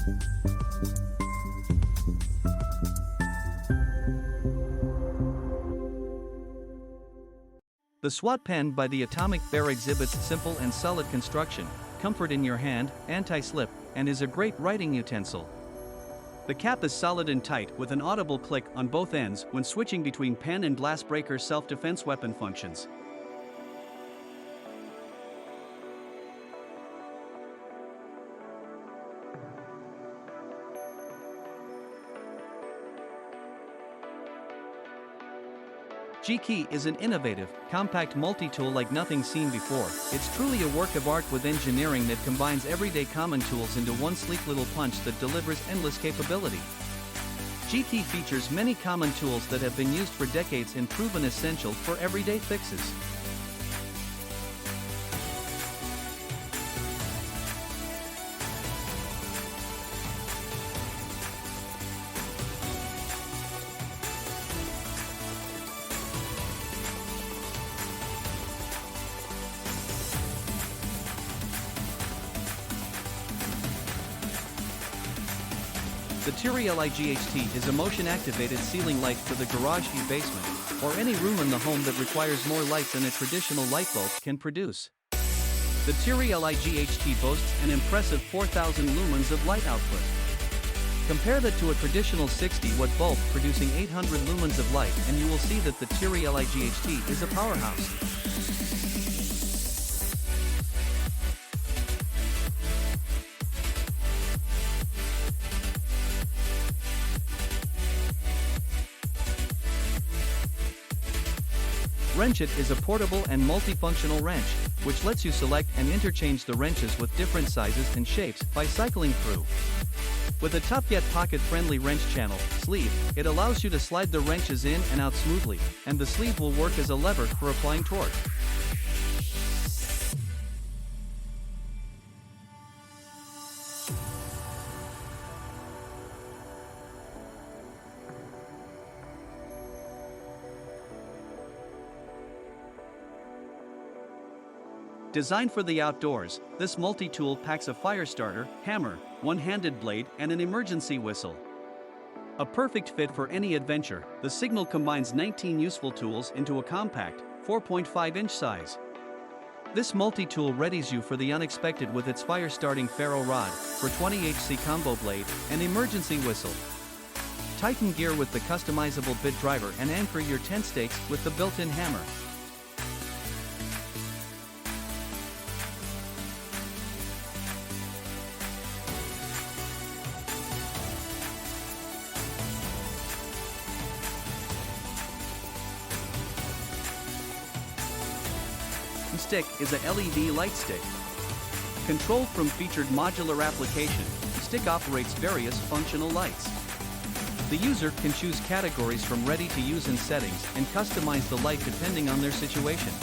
The SWAT pen by the Atomic Bear exhibits simple and solid construction, comfort in your hand, anti-slip, and is a great writing utensil. The cap is solid and tight with an audible click on both ends when switching between pen and glass breaker self-defense weapon functions. G-Key is an innovative, compact multi-tool like nothing seen before. It's truly a work of art with engineering that combines everyday common tools into one sleek little punch that delivers endless capability. G-Key features many common tools that have been used for decades and proven essential for everyday fixes. The TERI-LIGHT is a motion-activated ceiling light for the garage basement, or any room in the home that requires more light than a traditional light bulb can produce. The TERI-LIGHT boasts an impressive 4,000 lumens of light output. Compare that to a traditional 60-watt bulb producing 800 lumens of light and you will see that the TERI-LIGHT is a powerhouse. Wrench-It is a portable and multifunctional wrench, which lets you select and interchange the wrenches with different sizes and shapes by cycling through. With a tough yet pocket-friendly wrench channel sleeve, it allows you to slide the wrenches in and out smoothly, and the sleeve will work as a lever for applying torque. Designed for the outdoors, this multi-tool packs a fire starter, hammer, one-handed blade, and an emergency whistle. A perfect fit for any adventure, the Signal combines 19 useful tools into a compact, 4.5-inch size. This multi-tool readies you for the unexpected with its fire-starting ferro rod, for 20HC combo blade, and emergency whistle. Tighten gear with the customizable bit driver and anchor your tent stakes with the built-in hammer. Stick is a LED light stick. Controlled from featured modular application, the stick operates various functional lights. The user can choose categories from ready to use in settings and customize the light depending on their situation.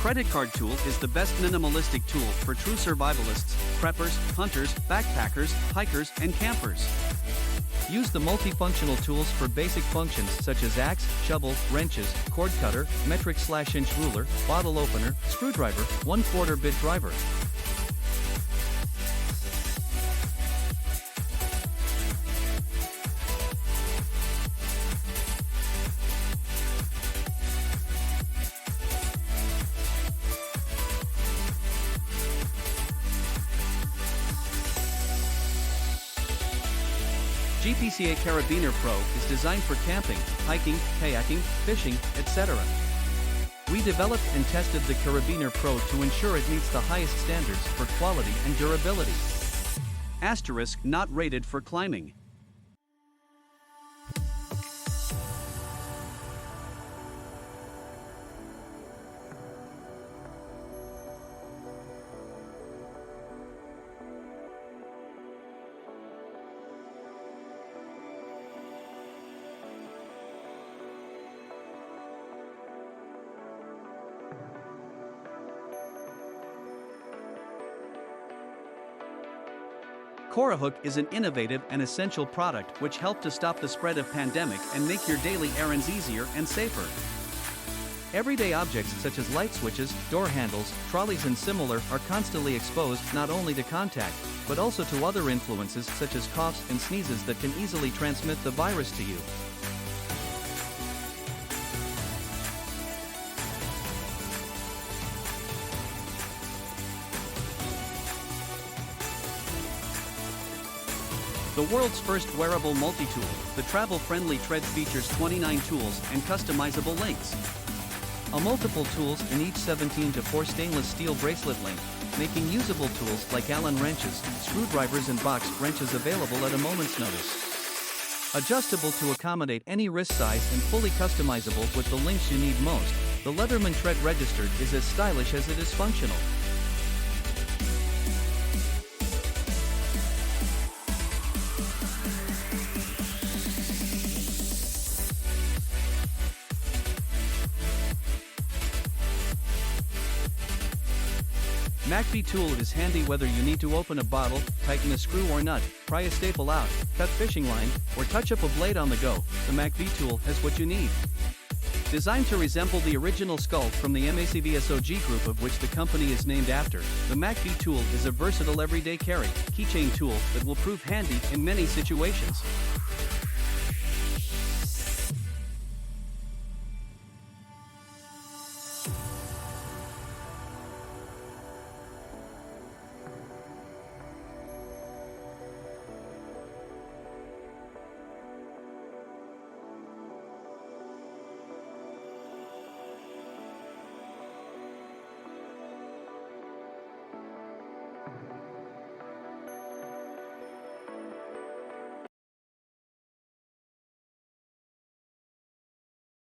Credit card tool is the best minimalistic tool for true survivalists, preppers, hunters, backpackers, hikers, and campers. Use the multifunctional tools for basic functions such as axe, shovel, wrenches, cord cutter, metric/inch ruler, bottle opener, screwdriver, 1/4 bit driver. GPCA Carabiner Pro is designed for camping, hiking, kayaking, fishing, etc. We developed and tested the Carabiner Pro to ensure it meets the highest standards for quality and durability. Asterisk not rated for climbing. Cora Hook is an innovative and essential product which helped to stop the spread of pandemic and make your daily errands easier and safer. Everyday objects such as light switches, door handles, trolleys and similar are constantly exposed not only to contact, but also to other influences such as coughs and sneezes that can easily transmit the virus to you. The world's first wearable multi-tool, the travel-friendly Tread features 29 tools and customizable links. A multiple tools in each 17:4 stainless steel bracelet link, making usable tools like Allen wrenches, screwdrivers and box wrenches available at a moment's notice. Adjustable to accommodate any wrist size and fully customizable with the links you need most, the Leatherman Tread Registered is as stylish as it is functional. Multitool is handy whether you need to open a bottle, tighten a screw or nut, pry a staple out, cut fishing line, or touch up a blade on the go. The Multitool has what you need. Designed to resemble the original Skull from the MACVSOG group of which the company is named after, the Multitool is a versatile everyday carry, keychain tool that will prove handy in many situations.